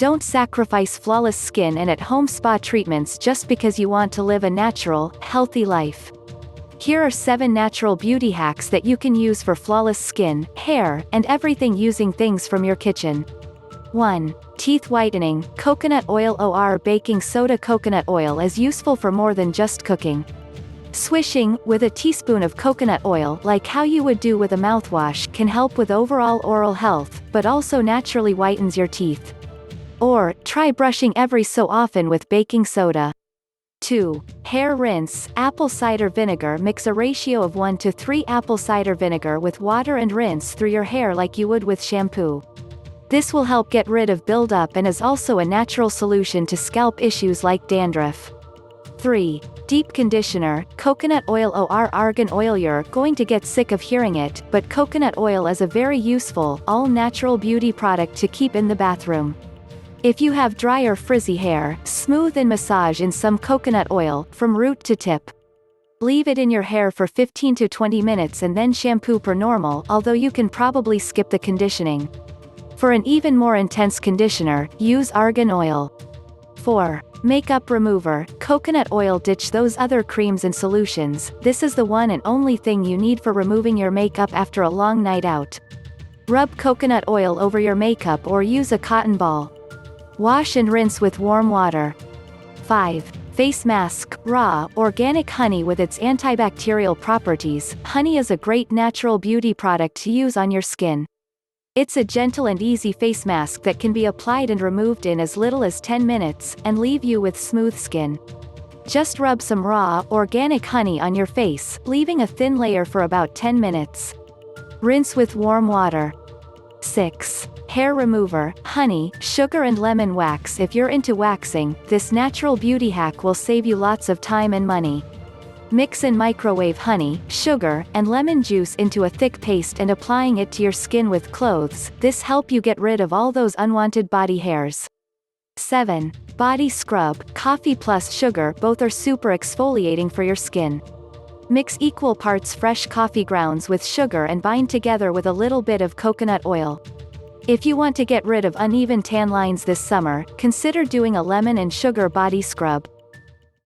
Don't sacrifice flawless skin and at-home spa treatments just because you want to live a natural, healthy life. Here are 7 natural beauty hacks that you can use for flawless skin, hair, and everything using things from your kitchen. 1. Teeth whitening, coconut oil or baking soda. Coconut oil is useful for more than just cooking. Swishing, with a teaspoon of coconut oil like how you would do with a mouthwash can help with overall oral health, but also naturally whitens your teeth. Or, try brushing every so often with baking soda. 2. Hair rinse, apple cider vinegar. Mix a ratio of 1 to 3 apple cider vinegar with water and rinse through your hair like you would with shampoo. This will help get rid of buildup and is also a natural solution to scalp issues like dandruff. 3. Deep conditioner, coconut oil or argan oil. You're going to get sick of hearing it, but coconut oil is a very useful, all-natural beauty product to keep in the bathroom. If you have dry or frizzy hair, smooth and massage in some coconut oil, from root to tip. Leave it in your hair for 15 to 20 minutes and then shampoo per normal, although you can probably skip the conditioning. For an even more intense conditioner, use argan oil. 4. Makeup remover, coconut oil. Ditch those other creams and solutions, this is the one and only thing you need for removing your makeup after a long night out. Rub coconut oil over your makeup or use a cotton ball. Wash and rinse with warm water. 5. Face mask, raw, organic honey. With its antibacterial properties, honey is a great natural beauty product to use on your skin. It's a gentle and easy face mask that can be applied and removed in as little as 10 minutes, and leave you with smooth skin. Just rub some raw, organic honey on your face, leaving a thin layer for about 10 minutes. Rinse with warm water. 6. Hair remover, honey, sugar and lemon wax. If you're into waxing, this natural beauty hack will save you lots of time and money. Mix and microwave honey, sugar, and lemon juice into a thick paste and applying it to your skin with clothes. This help you get rid of all those unwanted body hairs. 7. Body scrub, coffee plus sugar. Both are super exfoliating for your skin. Mix equal parts fresh coffee grounds with sugar and bind together with a little bit of coconut oil. If you want to get rid of uneven tan lines this summer, consider doing a lemon and sugar body scrub.